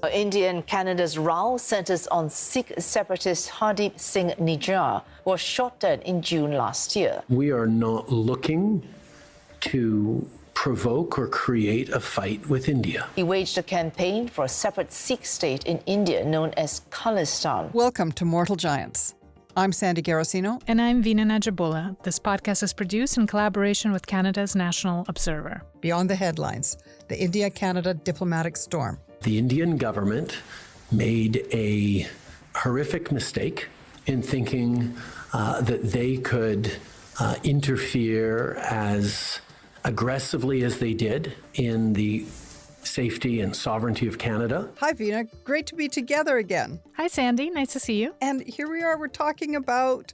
India and Canada's row centers on Sikh separatist Hardeep Singh Nijjar, who was shot dead in June last year. We are not looking to provoke or create a fight with India. He waged a campaign for a separate Sikh state in India known as Khalistan. Welcome to Mortal Giants. I'm Sandy Garossino. And I'm Veena Najabola. This podcast is produced in collaboration with Canada's National Observer. Beyond the headlines, the India-Canada diplomatic storm. The Indian government made a horrific mistake in thinking that they could interfere as aggressively as they did in the safety and sovereignty of Canada. Hi, Veena. Great to be together again. Hi, Sandy. Nice to see you. And here we are. We're talking about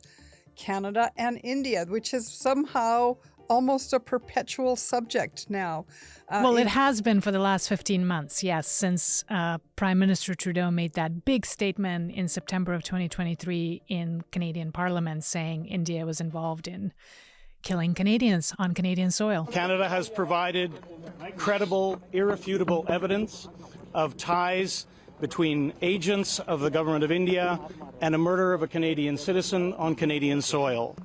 Canada and India, which is somehow almost a perpetual subject now. It has been for the last 15 months, yes, since Prime Minister Trudeau made that big statement in September of 2023 in Canadian Parliament saying India was involved in killing Canadians on Canadian soil. Canada has provided credible, irrefutable evidence of ties between agents of the government of India and a murder of a Canadian citizen on Canadian soil.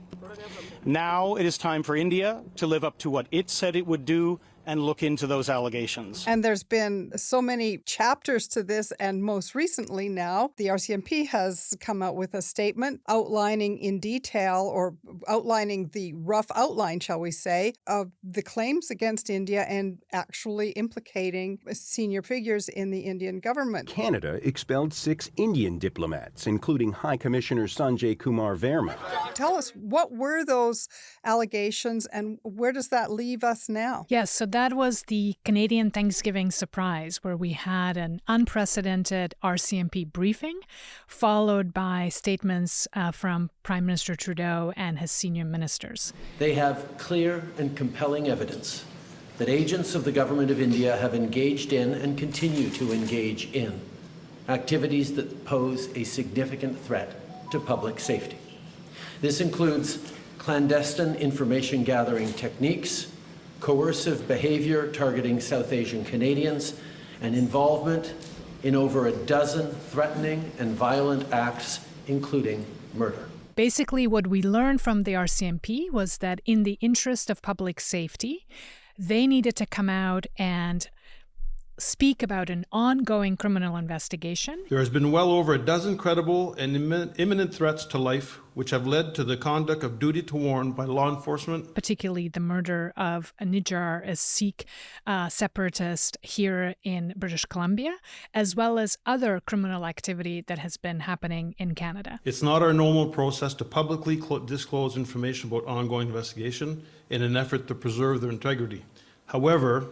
Now it is time for India to live up to what it said it would do and look into those allegations. And there's been so many chapters to this, and most recently now, the RCMP has come out with a statement outlining in detail, or outlining the rough outline, shall we say, of the claims against India and actually implicating senior figures in the Indian government. Canada expelled 6 Indian diplomats, including High Commissioner Sanjay Kumar Verma. Tell us, what were those allegations and where does that leave us now? Yes, so that was the Canadian Thanksgiving surprise, where we had an unprecedented RCMP briefing, followed by statements from Prime Minister Trudeau and his senior ministers. They have clear and compelling evidence that agents of the government of India have engaged in and continue to engage in activities that pose a significant threat to public safety. This includes clandestine information gathering techniques, coercive behavior targeting South Asian Canadians, and involvement in over a dozen threatening and violent acts, including murder. Basically, what we learned from the RCMP was that in the interest of public safety, they needed to come out and speak about an ongoing criminal investigation. There has been well over a dozen credible and imminent threats to life which have led to the conduct of duty to warn by law enforcement. Particularly the murder of Nijjar, a Sikh separatist here in British Columbia, as well as other criminal activity that has been happening in Canada. It's not our normal process to publicly disclose information about ongoing investigation in an effort to preserve their integrity. However,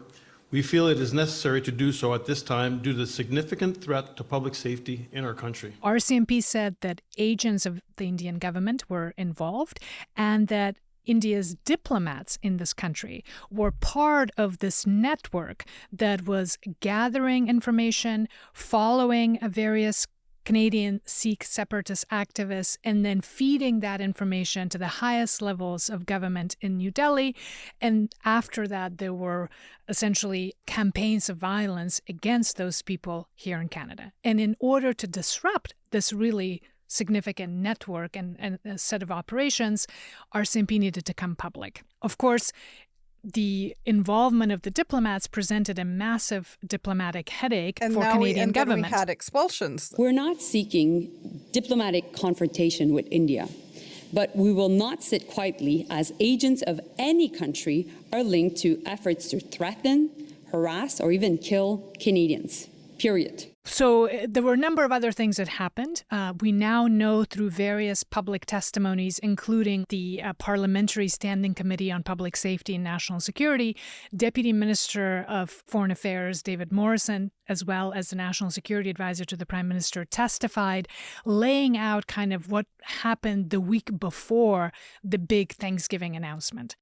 we feel it is necessary to do so at this time due to the significant threat to public safety in our country. RCMP said that agents of the Indian government were involved and that India's diplomats in this country were part of this network that was gathering information, following various Canadian Sikh separatist activists, and then feeding that information to the highest levels of government in New Delhi. And after that, there were essentially campaigns of violence against those people here in Canada. And in order to disrupt this really significant network and a set of operations, RCMP needed to come public. Of course, the involvement of the diplomats presented a massive diplomatic headache for Canadian government. And we had expulsions. We're not seeking diplomatic confrontation with India, but we will not sit quietly as agents of any country are linked to efforts to threaten, harass, or even kill Canadians, period. So there were a number of other things that happened. We now know through various public testimonies, including the Parliamentary Standing Committee on Public Safety and National Security, Deputy Minister of Foreign Affairs David Morrison, as well as the National Security Advisor to the Prime Minister, testified, laying out kind of what happened the week before the big Thanksgiving announcement.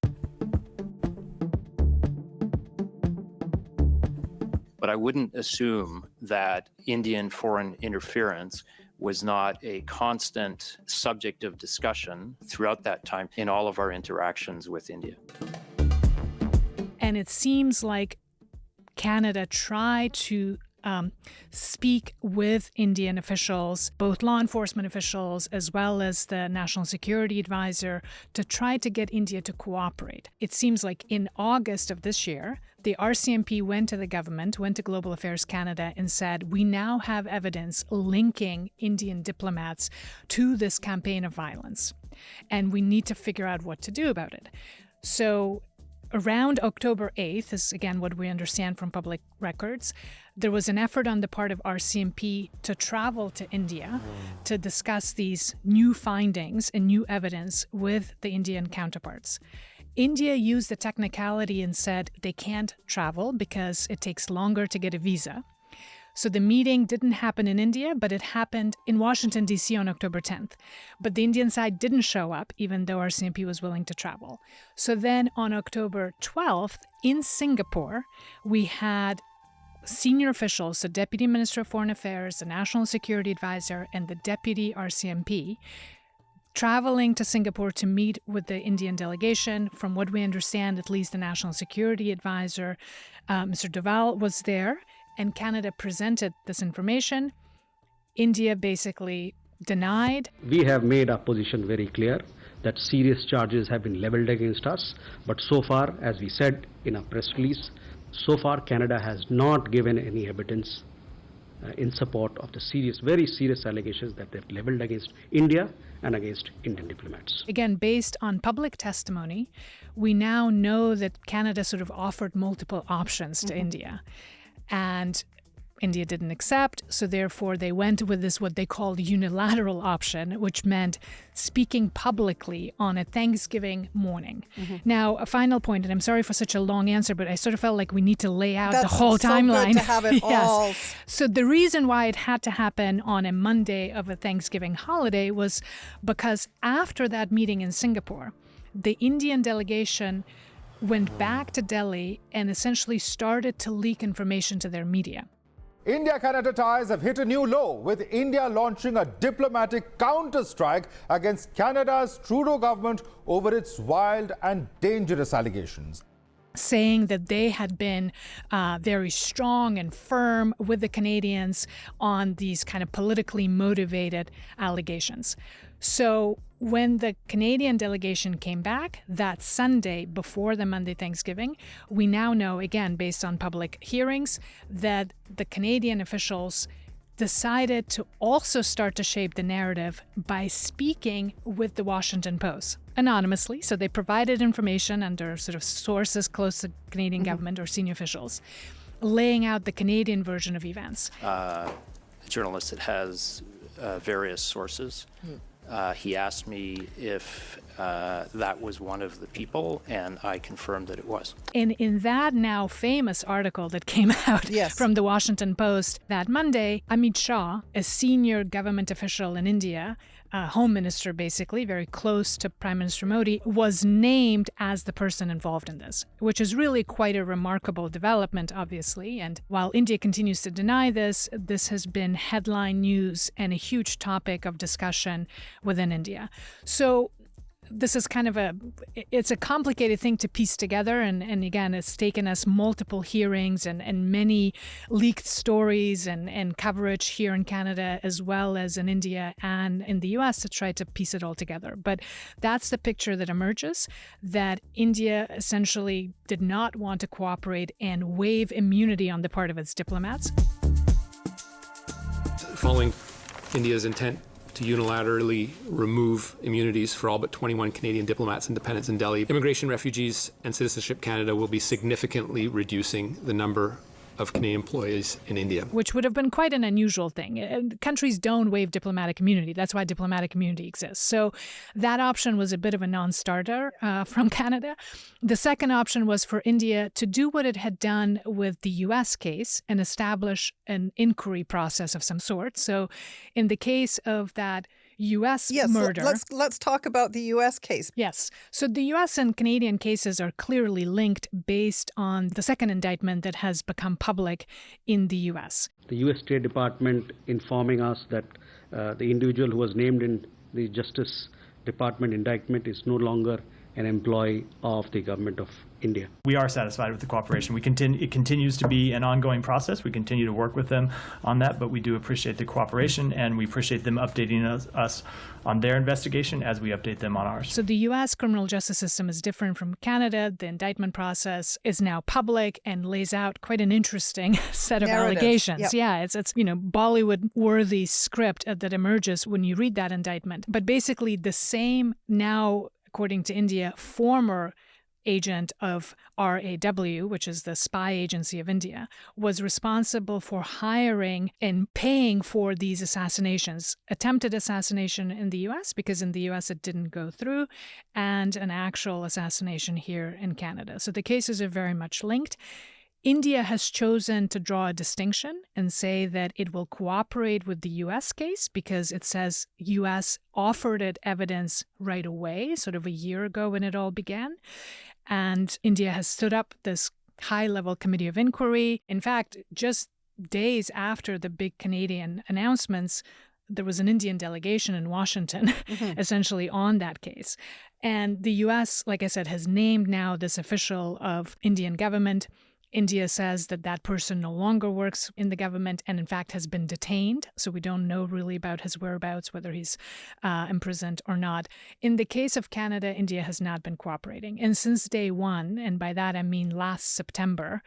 But I wouldn't assume that Indian foreign interference was not a constant subject of discussion throughout that time in all of our interactions with India. And it seems like Canada tried to speak with Indian officials, both law enforcement officials as well as the National Security Advisor, to try to get India to cooperate. It seems like in August of this year, the RCMP went to the government, went to Global Affairs Canada, and said, we now have evidence linking Indian diplomats to this campaign of violence, and we need to figure out what to do about it. So around October 8th, is again what we understand from public records, there was an effort on the part of RCMP to travel to India to discuss these new findings and new evidence with the Indian counterparts. India used the technicality and said they can't travel because it takes longer to get a visa. So the meeting didn't happen in India, but it happened in Washington, D.C. on October 10th. But the Indian side didn't show up, even though RCMP was willing to travel. So then on October 12th, in Singapore, we had senior officials, the Deputy Minister of Foreign Affairs, the National Security Advisor, and the Deputy RCMP, traveling to Singapore to meet with the Indian delegation. From what we understand, at least the National Security Advisor, Mr. Doval, was there, and Canada presented this information. India basically denied. We have made our position very clear that serious charges have been leveled against us, but so far, as we said in our press release, so far Canada has not given any evidence in support of the serious, very serious allegations that they've leveled against India and against Indian diplomats. Again, based on public testimony, we now know that Canada sort of offered multiple options to India. And India didn't accept, so therefore they went with this, what they called unilateral option, which meant speaking publicly on a Thanksgiving morning. Now, a final point, and I'm sorry for such a long answer, but I sort of felt like we need to lay out the whole timeline. Good to have it all. So the reason why it had to happen on a Monday of a Thanksgiving holiday was because after that meeting in Singapore, the Indian delegation went back to Delhi and essentially started to leak information to their media. India-Canada ties have hit a new low, with India launching a diplomatic counter-strike against Canada's Trudeau government over its wild and dangerous allegations. Saying that they had been very strong and firm with the Canadians on these kind of politically motivated allegations. So when the Canadian delegation came back that Sunday before the Monday Thanksgiving, we now know, again, based on public hearings, that the Canadian officials decided to also start to shape the narrative by speaking with the Washington Post anonymously. So they provided information under sort of sources close to the Canadian government or senior officials, laying out the Canadian version of events. A journalist that has various sources. He asked me if that was one of the people, and I confirmed that it was. And in that now famous article that came out from the Washington Post that Monday, Amit Shah, a senior government official in India, home minister basically, very close to Prime Minister Modi, was named as the person involved in this, which is really quite a remarkable development, obviously. And while India continues to deny this, this has been headline news and a huge topic of discussion within India. So this is kind of it's a complicated thing to piece together. And again, it's taken us multiple hearings and many leaked stories and coverage here in Canada, as well as in India and in the US, to try to piece it all together. But that's the picture that emerges, that India essentially did not want to cooperate and waive immunity on the part of its diplomats. Following India's intent to unilaterally remove immunities for all but 21 Canadian diplomats and dependents in Delhi, Immigration, Refugees and Citizenship Canada will be significantly reducing the number of Canadian employees in India. Which would have been quite an unusual thing. Countries don't waive diplomatic immunity. That's why diplomatic immunity exists. So that option was a bit of a non-starter from Canada. The second option was for India to do what it had done with the U.S. case and establish an inquiry process of some sort. So in the case of that U.S. murder. Let's talk about the U.S. case. Yes. So the U.S. and Canadian cases are clearly linked based on the second indictment that has become public in the U.S. The U.S. State Department informing us that the individual who was named in the Justice Department indictment is no longer an employee of the government of India. We are satisfied with the cooperation. It continues to be an ongoing process. We continue to work with them on that, but we do appreciate the cooperation, and we appreciate them updating us on their investigation as we update them on ours. So the U.S. criminal justice system is different from Canada. The indictment process is now public and lays out quite an interesting set of allegations. Yep. Yeah, it's Bollywood-worthy script that emerges when you read that indictment. But basically the same now, according to India, former agent of RAW, which is the spy agency of India, was responsible for hiring and paying for these assassinations, attempted assassination in the U.S., because in the U.S. it didn't go through, and an actual assassination here in Canada. So the cases are very much linked. India has chosen to draw a distinction and say that it will cooperate with the U.S. case because it says U.S. offered it evidence right away, sort of a year ago when it all began. And India has stood up this high-level committee of inquiry. In fact, just days after the big Canadian announcements, there was an Indian delegation in Washington, essentially on that case. And the U.S., like I said, has named now this official of Indian government. India says that that person no longer works in the government and, in fact, has been detained. So we don't know really about his whereabouts, whether he's imprisoned or not. In the case of Canada, India has not been cooperating. And since day one, and by that I mean last September,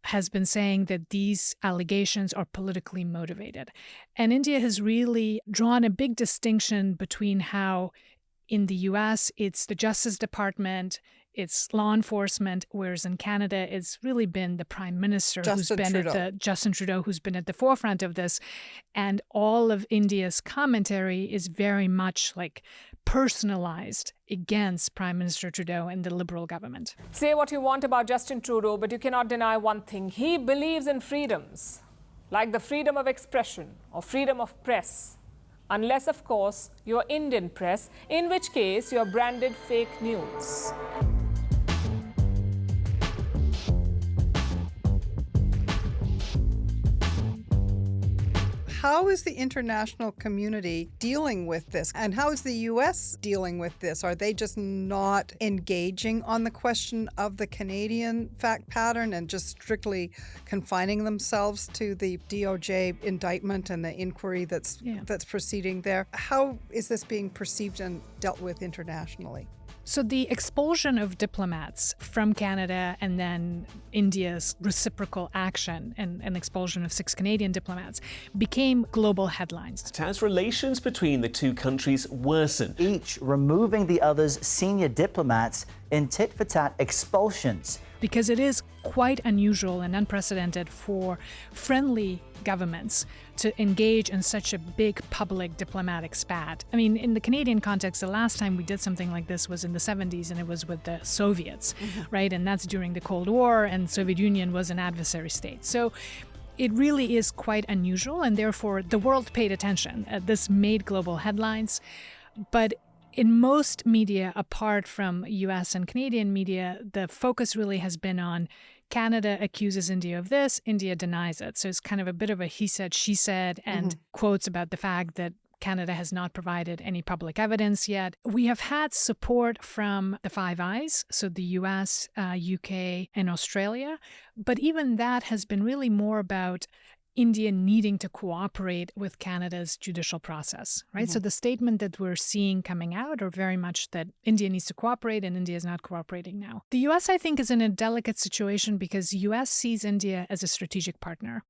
has been saying that these allegations are politically motivated. And India has really drawn a big distinction between how in the U.S. it's the Justice Department, it's law enforcement, whereas in Canada, it's really been the Prime Minister Justin Trudeau, who's been at the forefront of this. And all of India's commentary is very much like personalized against Prime Minister Trudeau and the Liberal government. Say what you want about Justin Trudeau, but you cannot deny one thing. He believes in freedoms, like the freedom of expression or freedom of press. Unless, of course, you're Indian press, in which case you're branded fake news. How is the international community dealing with this? And how is the U.S. dealing with this? Are they just not engaging on the question of the Canadian fact pattern and just strictly confining themselves to the DOJ indictment and the inquiry that's proceeding there? How is this being perceived and dealt with internationally? So the expulsion of diplomats from Canada and then India's reciprocal action and an expulsion of 6 Canadian diplomats became global headlines. As relations between the two countries worsen, each removing the other's senior diplomats in tit-for-tat expulsions. Because it is quite unusual and unprecedented for friendly governments to engage in such a big public diplomatic spat. I mean, in the Canadian context, the last time we did something like this was in the 70s, and it was with the Soviets, right? And that's during the Cold War, and the Soviet Union was an adversary state. So it really is quite unusual, and therefore the world paid attention. This made global headlines. But in most media, apart from US and Canadian media, the focus really has been on Canada accuses India of this, India denies it. So it's kind of a bit of a he said, she said, and quotes about the fact that Canada has not provided any public evidence yet. We have had support from the Five Eyes, so the US, UK, and Australia. But even that has been really more about India needing to cooperate with Canada's judicial process, right? So the statement that we're seeing coming out are very much that India needs to cooperate and India is not cooperating now. The U.S., I think, is in a delicate situation because U.S. sees India as a strategic partner.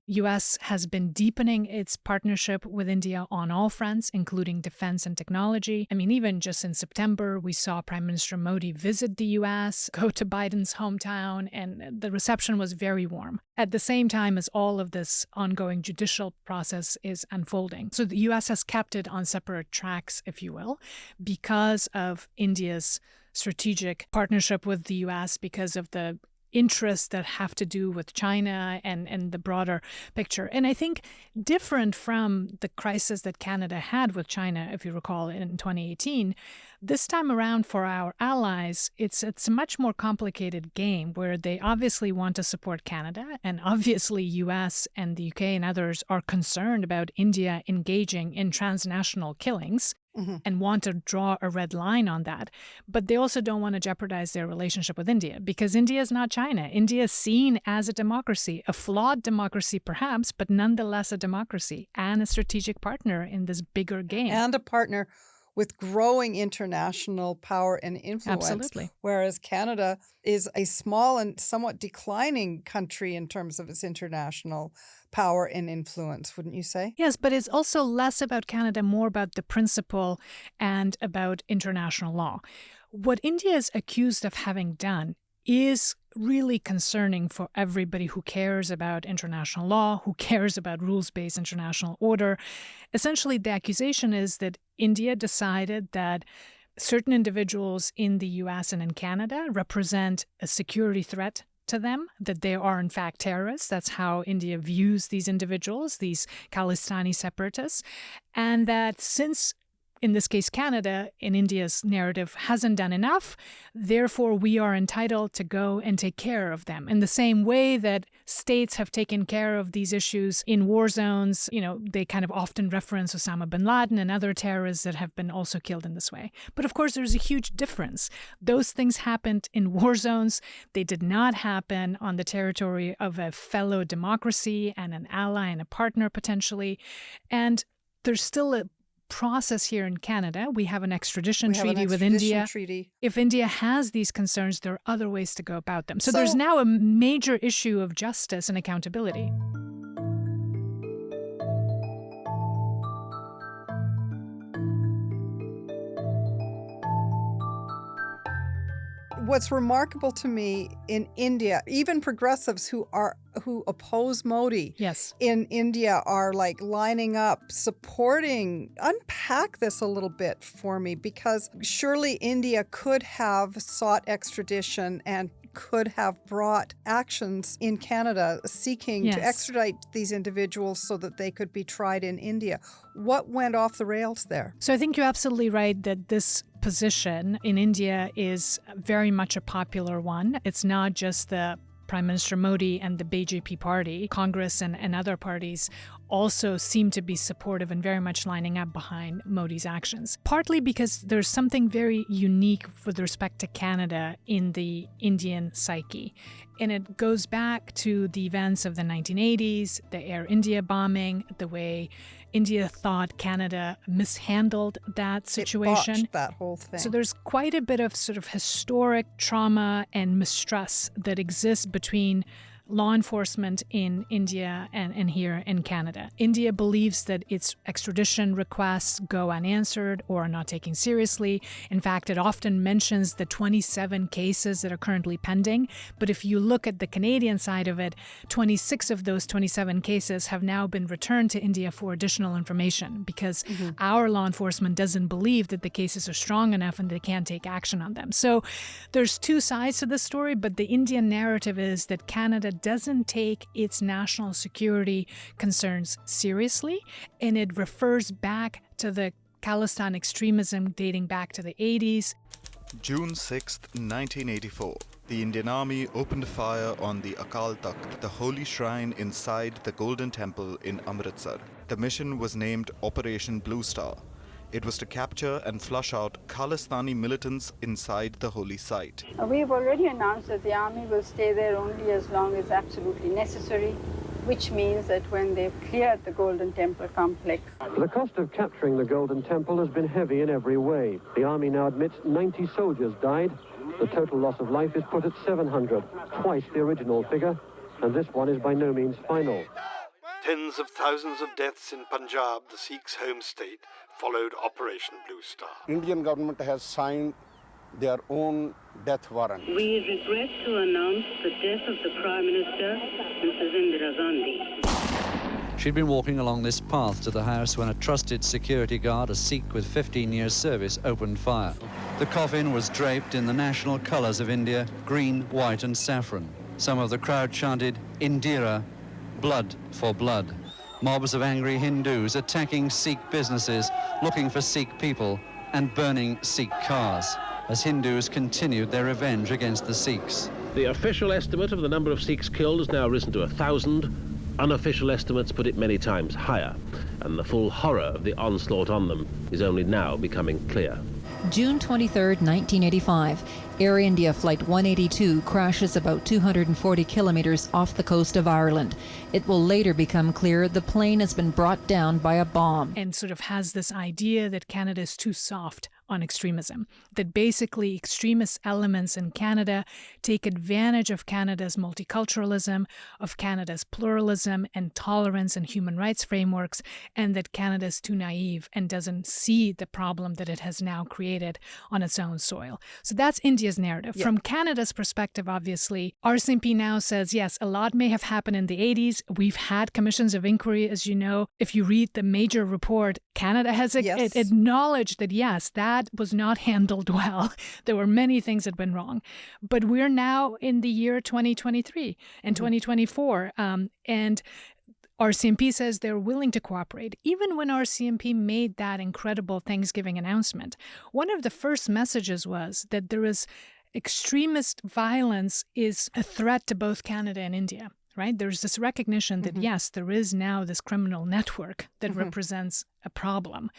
U.S. has been deepening its partnership with India on all fronts, including defense and technology. I mean, even just in September, we saw Prime Minister Modi visit the U.S., go to Biden's hometown, and the reception was very warm. At the same time as all of this ongoing judicial process is unfolding. So the U.S. has kept it on separate tracks, if you will, because of India's strategic partnership with the U.S., because of the interests that have to do with China and the broader picture. And I think different from the crisis that Canada had with China, if you recall, in 2018, this time around for our allies, it's a much more complicated game where they obviously want to support Canada, and obviously US and the UK and others are concerned about India engaging in transnational killings. and want to draw a red line on that. But they also don't want to jeopardize their relationship with India, because India is not China. India is seen as a democracy, a flawed democracy perhaps, but nonetheless a democracy and a strategic partner in this bigger game. And a partner with growing international power and influence. Absolutely. Whereas Canada is a small and somewhat declining country in terms of its international power and influence, wouldn't you say? Yes, but it's also less about Canada, more about the principle and about international law. What India is accused of having done is really concerning for everybody who cares about international law, who cares about rules-based international order. Essentially, the accusation is that India decided that certain individuals in the U.S. and in Canada represent a security threat to them, that they are in fact terrorists. That's how India views these individuals, these Khalistani separatists, and that since in this case, Canada, in India's narrative, hasn't done enough. Therefore, we are entitled to go and take care of them in the same way that states have taken care of these issues in war zones. You know, they kind of often reference Osama bin Laden and other terrorists that have been also killed in this way. But of course, there's a huge difference. Those things happened in war zones. They did not happen on the territory of a fellow democracy and an ally and a partner potentially. And there's still a process here in Canada. We have an extradition treaty with India. If India has these concerns, there are other ways to go about them. So there's now a major issue of justice and accountability. What's remarkable to me in India, even progressives who oppose Modi in India are like lining up, supporting. Unpack this a little bit for me, because surely India could have sought extradition and could have brought actions in Canada seeking to extradite these individuals so that they could be tried in India. What went off the rails there? So I think you're absolutely right that this position in India is very much a popular one. It's not just the Prime Minister Modi and the BJP party. Congress and other parties also seem to be supportive and very much lining up behind Modi's actions. Partly because there's something very unique with respect to Canada in the Indian psyche. And it goes back to the events of the 1980s, the Air India bombing, the way India thought Canada mishandled that situation. It botched that whole thing. So there's quite a bit of sort of historic trauma and mistrust that exists between law enforcement in India and here in Canada. India believes that its extradition requests go unanswered or are not taken seriously. In fact, it often mentions the 27 cases that are currently pending. But if you look at the Canadian side of it, 26 of those 27 cases have now been returned to India for additional information because our law enforcement doesn't believe that the cases are strong enough and they can't take action on them. So there's two sides to this story, but the Indian narrative is that Canada doesn't take its national security concerns seriously, and it refers back to the Khalistan extremism dating back to the 80s. June 6, 1984. The Indian Army opened fire on the Akal Takht, the holy shrine inside the Golden Temple in Amritsar. The mission was named Operation Blue Star. It was to capture and flush out Khalistani militants inside the holy site. We've already announced that the army will stay there only as long as absolutely necessary, which means that when they've cleared the Golden Temple complex. The cost of capturing the Golden Temple has been heavy in every way. The army now admits 90 soldiers died. The total loss of life is put at 700, twice the original figure, and this one is by no means final. Tens of thousands of deaths in Punjab, the Sikhs' home state, followed Operation Blue Star. Indian government has signed their own death warrant. We regret to announce the death of the Prime Minister, Mrs. Indira Gandhi. She'd been walking along this path to the house when a trusted security guard, a Sikh with 15 years service, opened fire. The coffin was draped in the national colours of India, green, white and saffron. Some of the crowd chanted, "Indira, blood for blood." Mobs of angry Hindus attacking Sikh businesses, looking for Sikh people, and burning Sikh cars as Hindus continued their revenge against the Sikhs. The official estimate of the number of Sikhs killed has now risen to 1,000. Unofficial estimates put it many times higher, and the full horror of the onslaught on them is only now becoming clear. June 23, 1985, Air India Flight 182 crashes about 240 kilometers off the coast of Ireland. It will later become clear the plane has been brought down by a bomb. And sort of has this idea that Canada is too soft on extremism, that basically extremist elements in Canada take advantage of Canada's multiculturalism, of Canada's pluralism and tolerance and human rights frameworks, and that Canada is too naive and doesn't see the problem that it has now created on its own soil. So that's India's narrative. Yeah. From Canada's perspective, obviously, RCMP now says, yes, a lot may have happened in the 80s. We've had commissions of inquiry, as you know. If you read the major report, Canada has acknowledged that, yes, that was not handled well. There were many things that went wrong. But we're now in the year 2023 and 2024. And RCMP says they're willing to cooperate. Even when RCMP made that incredible Thanksgiving announcement, one of the first messages was that there is extremist violence is a threat to both Canada and India. Right? There's this recognition that, yes, there is now this criminal network that represents a problem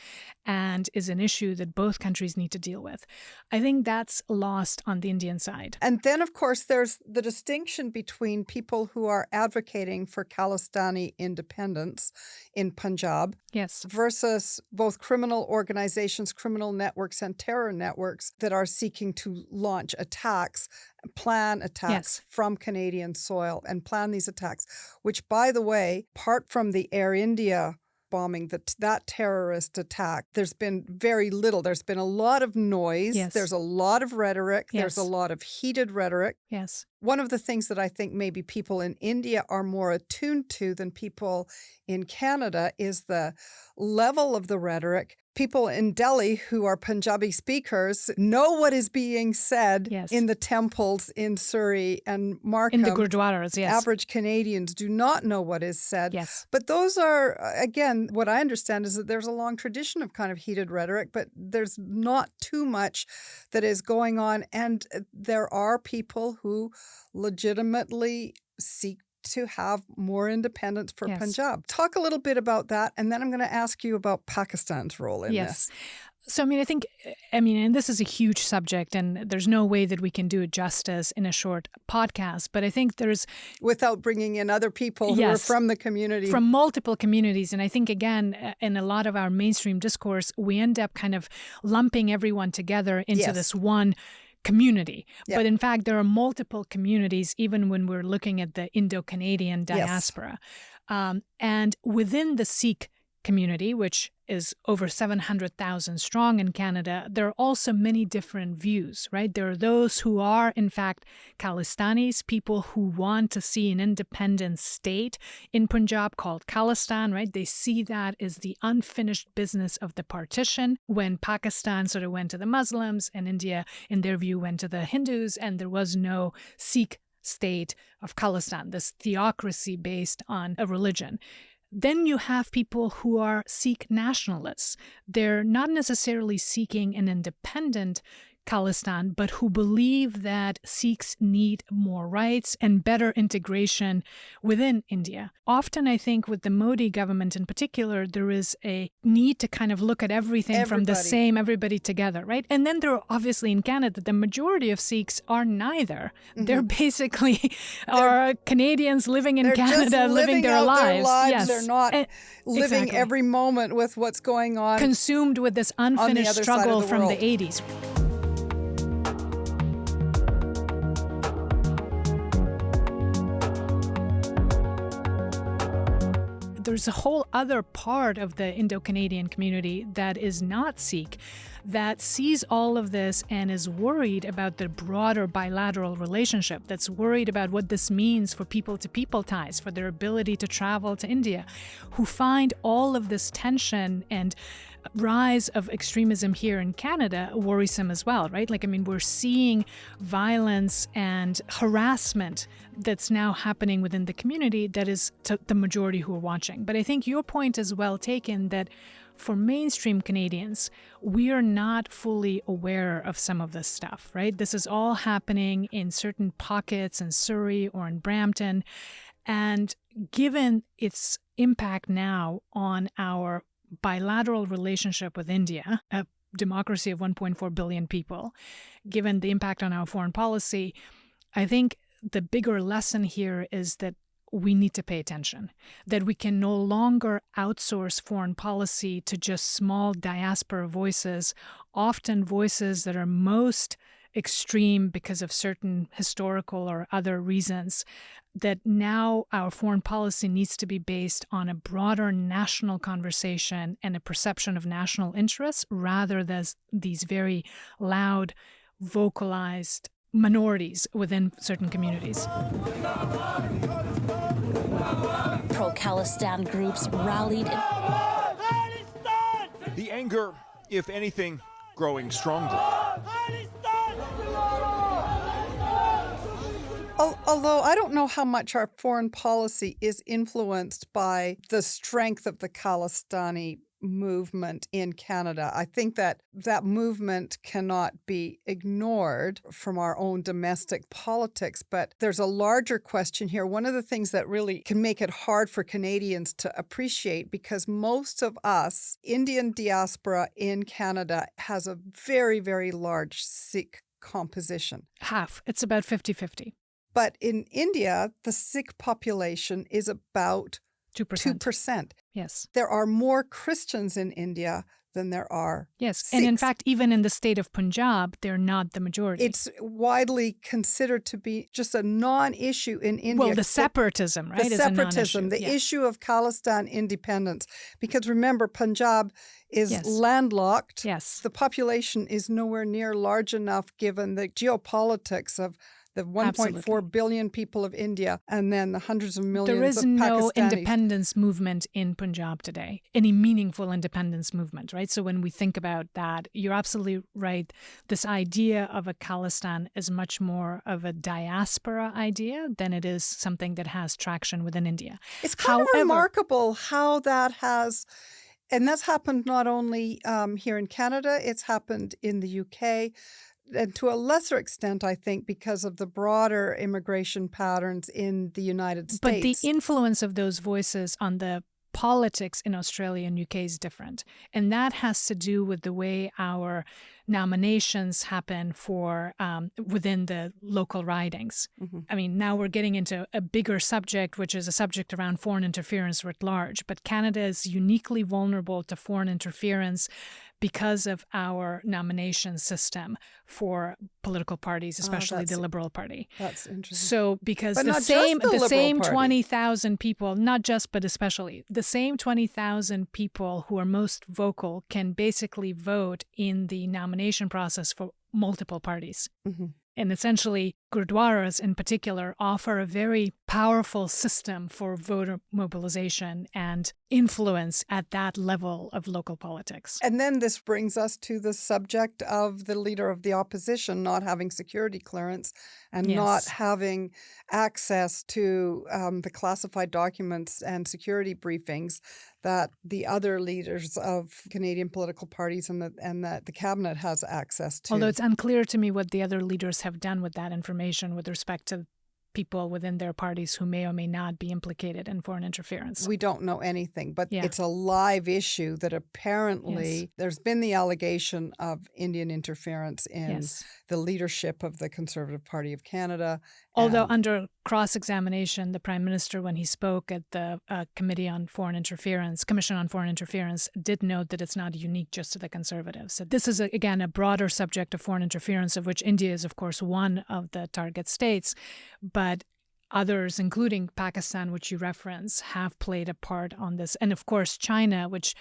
and is an issue that both countries need to deal with. I think that's lost on the Indian side. And then, of course, there's the distinction between people who are advocating for Khalistani independence in Punjab versus both criminal organizations, criminal networks, and terror networks that are seeking to launch attacks, plan attacks from Canadian soil and plan these attacks, which, by the way, apart from the Air India bombing, that terrorist attack, there's been very little. There's been a lot of noise. Yes. There's a lot of rhetoric. Yes. There's a lot of heated rhetoric. Yes. One of the things that I think maybe people in India are more attuned to than people in Canada is the level of the rhetoric. People in Delhi who are Punjabi speakers know what is being said in the temples in Surrey and Markham. In the gurdwaras, yes. Average Canadians do not know what is said. Yes. But those are, again, what I understand is that there's a long tradition of kind of heated rhetoric, but there's not too much that is going on. And there are people who legitimately seek to have more independence for Punjab. Talk a little bit about that, and then I'm going to ask you about Pakistan's role in this. So, and this is a huge subject, and there's no way that we can do it justice in a short podcast, but I think there's... Without bringing in other people who are from the community. From multiple communities. And I think, again, in a lot of our mainstream discourse, we end up kind of lumping everyone together into this one community. But in fact, there are multiple communities, even when we're looking at the Indo-Canadian diaspora. And within the Sikh community, which is over 700,000 strong in Canada, there are also many different views, right? There are those who are, in fact, Khalistanis, people who want to see an independent state in Punjab called Khalistan, right? They see that as the unfinished business of the partition when Pakistan sort of went to the Muslims and India, in their view, went to the Hindus, and there was no Sikh state of Khalistan, this theocracy based on a religion. Then you have people who are Sikh nationalists. They're not necessarily seeking an independent Khalistan, but who believe that Sikhs need more rights and better integration within India. Often, I think, with the Modi government in particular, there is a need to kind of look at everything from the same, everybody together, right? And then there are obviously in Canada, the majority of Sikhs are neither. They're basically are Canadians living in Canada, living their lives. Yes. They're not living every moment with what's going on. Consumed with this unfinished struggle from the 80s. There's a whole other part of the Indo-Canadian community that is not Sikh, that sees all of this and is worried about the broader bilateral relationship, that's worried about what this means for people-to-people ties, for their ability to travel to India, who find all of this tension and rise of extremism here in Canada worrisome as well, right? We're seeing violence and harassment that's now happening within the community that is to the majority who are watching. But I think your point is well taken that for mainstream Canadians, we are not fully aware of some of this stuff, right? This is all happening in certain pockets in Surrey or in Brampton. And given its impact now on our bilateral relationship with India, a democracy of 1.4 billion people, given the impact on our foreign policy, I think the bigger lesson here is that we need to pay attention, that we can no longer outsource foreign policy to just small diaspora voices, often voices that are most extreme because of certain historical or other reasons, that now our foreign policy needs to be based on a broader national conversation and a perception of national interests rather than these very loud, vocalized minorities within certain communities. Pro-Khalistan groups rallied. The anger, if anything, growing stronger. Although I don't know how much our foreign policy is influenced by the strength of the Khalistani movement in Canada. I think that that movement cannot be ignored from our own domestic politics, but there's a larger question here. One of the things that really can make it hard for Canadians to appreciate, because most of us, Indian diaspora in Canada, has a very, very large Sikh composition. Half. It's about 50-50. But in India, the Sikh population is about 2%. Yes. There are more Christians in India than there are Yes. Sikhs. And in fact, even in the state of Punjab, they're not the majority. It's widely considered to be just a non-issue in India. Well, the separatism, right? The is a separatism, non-issue. the issue of Khalistan independence. Because remember, Punjab is Yes. landlocked. Yes. The population is nowhere near large enough given the geopolitics of the 1.4 billion people of India and then the hundreds of millions There is of no Pakistanis. independence movement in Punjab today, any meaningful independence movement, right? So when we think about that, you're absolutely right. This idea of a Khalistan is much more of a diaspora idea than it is something that has traction within India. It's kind of remarkable how that has, and that's happened not only here in Canada, it's happened in the UK, and to a lesser extent, I think, because of the broader immigration patterns in the United States. But the influence of those voices on the politics in Australia and UK is different. And that has to do with the way our nominations happen for within the local ridings. Mm-hmm. I mean, now we're getting into a bigger subject, which is a subject around foreign interference writ large. But Canada is uniquely vulnerable to foreign interference because of our nomination system for political parties, especially the Liberal Party. That's interesting. So because But the not same just the the same Liberal Party. 20,000 people, not just but especially, the same 20,000 people who are most vocal can basically vote in the nomination process for multiple parties. Mm-hmm. And essentially, Gurdwaras in particular offer a very powerful system for voter mobilization and influence at that level of local politics. And then this brings us to the subject of the leader of the opposition not having security clearance and Yes. not having access to the classified documents and security briefings that the other leaders of Canadian political parties and that the cabinet has access to. Although it's unclear to me what the other leaders have done with that information with respect to people within their parties who may or may not be implicated in foreign interference. We don't know anything, but Yeah. it's a live issue that apparently Yes. there's been the allegation of Indian interference in Yes. the leadership of the Conservative Party of Canada. Although under cross-examination, the Prime Minister, when he spoke at the Commission on Foreign Interference, did note that it's not unique just to the Conservatives. So this is, again, a broader subject of foreign interference, of which India is, of course, one of the target states. But others, including Pakistan, which you reference, have played a part on this. And of course, China, which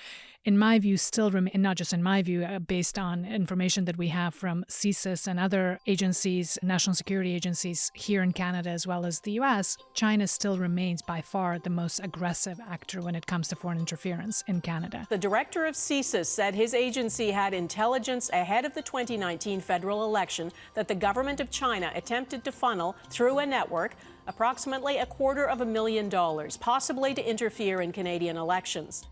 in my view still remains, and not just in my view, based on information that we have from CSIS and other agencies, national security agencies here in Canada as well as the US, China still remains by far the most aggressive actor when it comes to foreign interference in Canada. The director of CSIS said his agency had intelligence ahead of the 2019 federal election that the government of China attempted to funnel through a network approximately $250,000, possibly to interfere in Canadian elections.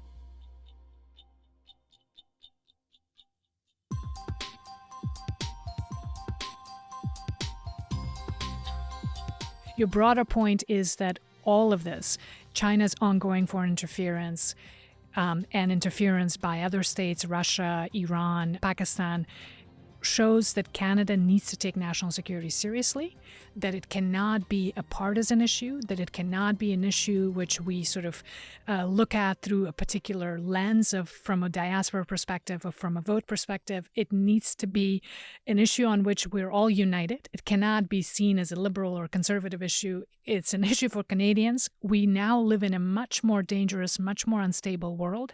Your broader point is that all of this, China's ongoing foreign interference and interference by other states, Russia, Iran, Pakistan, shows that Canada needs to take national security seriously, that it cannot be a partisan issue, that it cannot be an issue which we sort of look at through a particular lens from a diaspora perspective or from a vote perspective. It needs to be an issue on which we're all united. It cannot be seen as a liberal or conservative issue. It's an issue for Canadians. We now live in a much more dangerous, much more unstable world.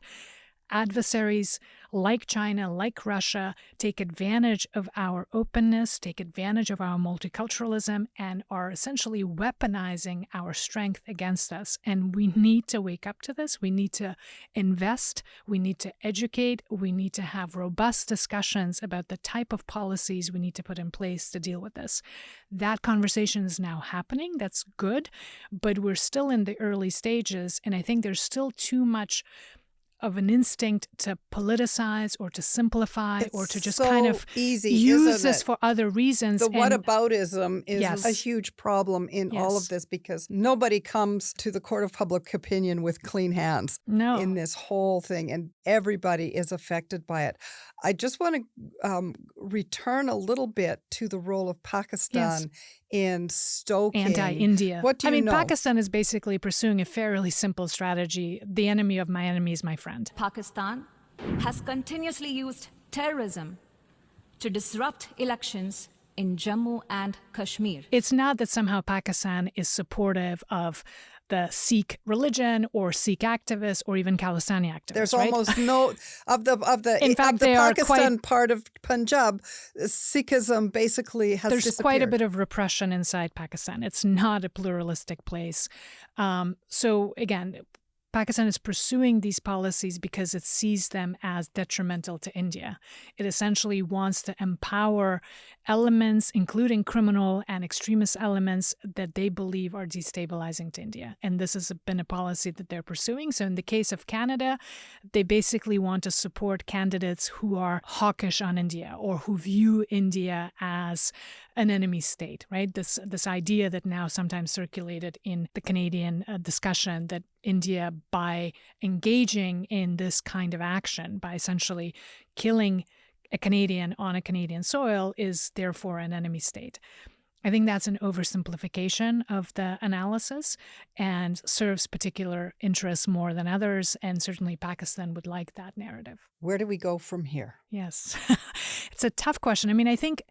Adversaries like China, like Russia, take advantage of our openness, take advantage of our multiculturalism, and are essentially weaponizing our strength against us. And we need to wake up to this. We need to invest. We need to educate. We need to have robust discussions about the type of policies we need to put in place to deal with this. That conversation is now happening. That's good. But we're still in the early stages. And I think there's still too much of an instinct to politicize or to simplify or to just kind of use this for other reasons. The whataboutism is a huge problem in all of this, because nobody comes to the court of public opinion with clean hands in this whole thing, and everybody is affected by it. I just want to return a little bit to the role of Pakistan in stoking anti-India. What do you know? Pakistan is basically pursuing a fairly simple strategy. The enemy of my enemy is my friend. Pakistan has continuously used terrorism to disrupt elections in Jammu and Kashmir. It's not that somehow Pakistan is supportive of the Sikh religion or Sikh activists or even Khalistani activists. There's almost no of the Pakistan part of Punjab, Sikhism basically has There's disappeared. Quite a bit of repression inside Pakistan. It's not a pluralistic place. So again, Pakistan is pursuing these policies because it sees them as detrimental to India. It essentially wants to empower elements, including criminal and extremist elements, that they believe are destabilizing to India. And this has been a policy that they're pursuing. So in the case of Canada, they basically want to support candidates who are hawkish on India or who view India as an enemy state, right? This idea that now sometimes circulated in the Canadian discussion that India, by engaging in this kind of action, by essentially killing a Canadian on a Canadian soil, is therefore an enemy state. I think that's an oversimplification of the analysis and serves particular interests more than others, and certainly Pakistan would like that narrative. Where do we go from here? Yes. It's a tough question. I mean, I think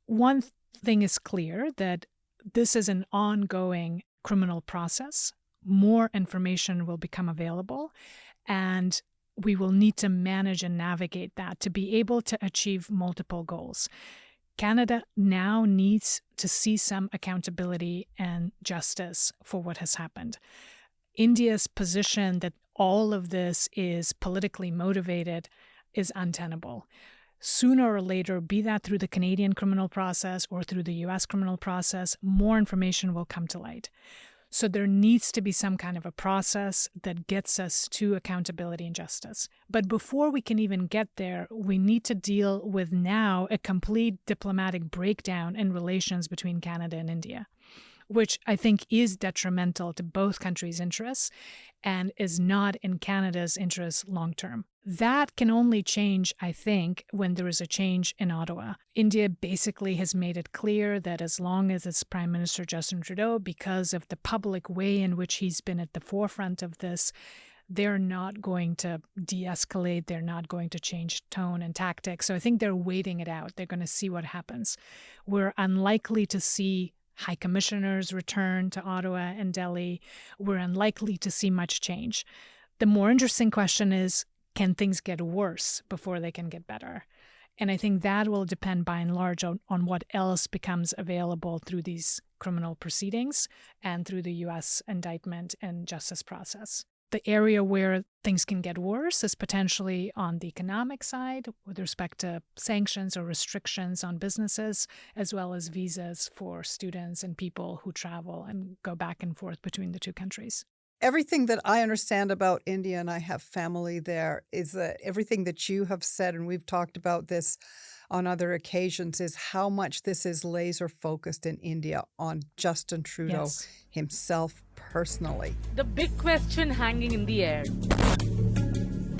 one thing is clear, that this is an ongoing criminal process. More information will become available, and we will need to manage and navigate that to be able to achieve multiple goals. Canada now needs to see some accountability and justice for what has happened. India's position that all of this is politically motivated is untenable. Sooner or later, be that through the Canadian criminal process or through the U.S. criminal process, more information will come to light. So there needs to be some kind of a process that gets us to accountability and justice. But before we can even get there, we need to deal with now a complete diplomatic breakdown in relations between Canada and India, which I think is detrimental to both countries' interests and is not in Canada's interests long term. That can only change, I think, when there is a change in Ottawa. India basically has made it clear that as long as it's Prime Minister Justin Trudeau, because of the public way in which he's been at the forefront of this, they're not going to de-escalate. They're not going to change tone and tactics. So I think they're waiting it out. They're going to see what happens. We're unlikely to see high commissioners return to Ottawa and Delhi. We're unlikely to see much change. The more interesting question is, can things get worse before they can get better? And I think that will depend by and large on what else becomes available through these criminal proceedings and through the U.S. indictment and justice process. The area where things can get worse is potentially on the economic side with respect to sanctions or restrictions on businesses, as well as visas for students and people who travel and go back and forth between the two countries. Everything that I understand about India, and I have family there, is that everything that you have said, and we've talked about this on other occasions, is how much this is laser focused in India on Justin Trudeau himself personally. The big question hanging in the air: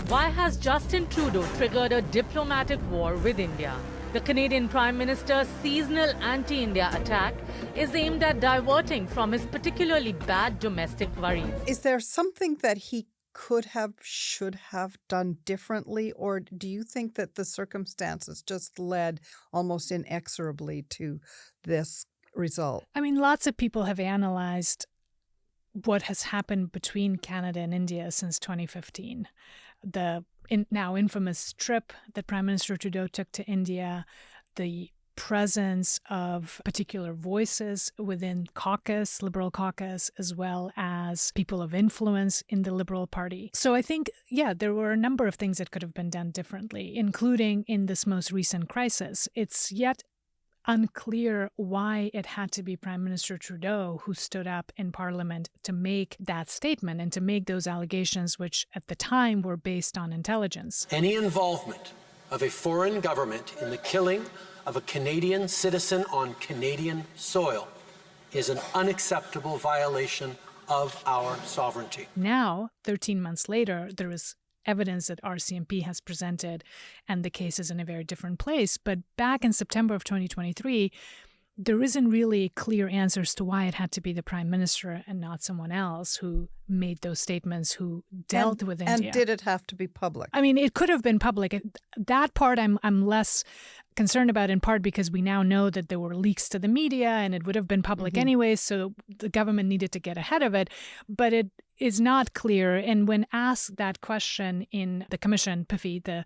why has Justin Trudeau triggered a diplomatic war with India? The Canadian Prime Minister's seasonal anti-India attack is aimed at diverting from his particularly bad domestic worries. Is there something that he could have, should have done differently, or do you think that the circumstances just led almost inexorably to this result? I mean, lots of people have analyzed what has happened between Canada and India since 2015. The now infamous trip that Prime Minister Trudeau took to India, the presence of particular voices within caucus, Liberal caucus, as well as people of influence in the Liberal Party. So I think, yeah, there were a number of things that could have been done differently, including in this most recent crisis. It's yet unclear why it had to be Prime Minister Trudeau who stood up in Parliament to make that statement and to make those allegations, which at the time were based on intelligence. Any involvement of a foreign government in the killing of a Canadian citizen on Canadian soil is an unacceptable violation of our sovereignty. Now, 13 months later, there is evidence that RCMP has presented, and the case is in a very different place. But back in September of 2023, there isn't really clear answers to why it had to be the Prime Minister and not someone else who made those statements, who dealt with India. And did it have to be public? I mean, it could have been public. That part I'm less concerned about, in part because we now know that there were leaks to the media and it would have been public anyway, so the government needed to get ahead of it. But it is not clear. And when asked that question in the commission, PIFI, the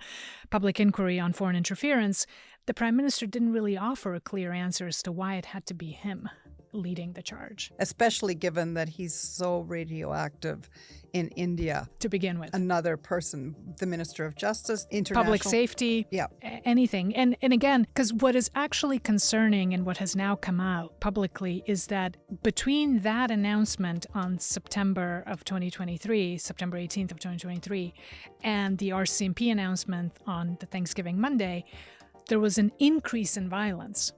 Public Inquiry on Foreign Interference, the Prime Minister didn't really offer a clear answer as to why it had to be him leading the charge. Especially given that he's so radioactive in India. To begin with. Another person, the Minister of Justice, international. Public safety, yeah. Anything. And again, because what is actually concerning and what has now come out publicly is that between that announcement on September of 2023, September 18th of 2023, and the RCMP announcement on the Thanksgiving Monday, there was an increase in violence.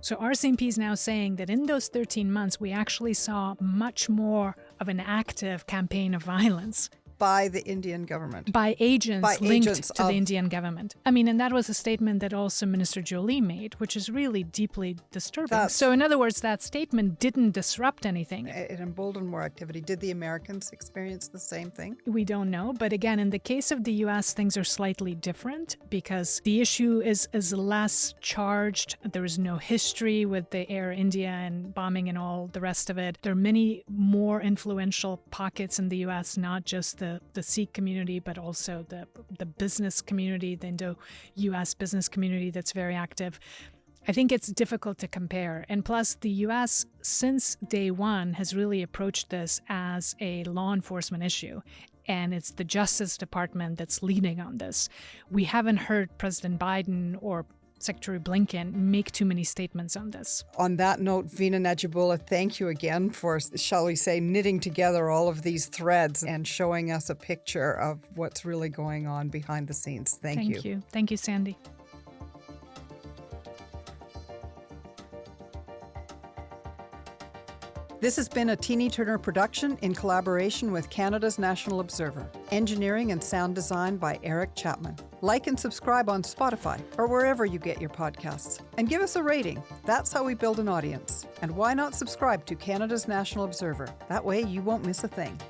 So RCMP is now saying that in those 13 months, we actually saw much more of an active campaign of violence. By the Indian government. By agents linked to the Indian government. I mean, and that was a statement that also Minister Jolie made, which is really deeply disturbing. So in other words, that statement didn't disrupt anything. It emboldened more activity. Did the Americans experience the same thing? We don't know. But again, in the case of the U.S., things are slightly different because the issue is less charged. There is no history with the Air India and bombing and all the rest of it. There are many more influential pockets in the U.S., not just the Sikh community, but also the business community, the Indo-US business community that's very active. I think it's difficult to compare. And plus, the U.S., since day one, has really approached this as a law enforcement issue. And it's the Justice Department that's leading on this. We haven't heard President Biden or Secretary Blinken make too many statements on this. On that note, Veena Najibullah, thank you again for, shall we say, knitting together all of these threads and showing us a picture of what's really going on behind the scenes. Thank you. Thank you, Sandy. This has been a Teeny Turner production in collaboration with Canada's National Observer. Engineering and sound design by Eric Chapman. Like and subscribe on Spotify or wherever you get your podcasts. And give us a rating. That's how we build an audience. And why not subscribe to Canada's National Observer? That way you won't miss a thing.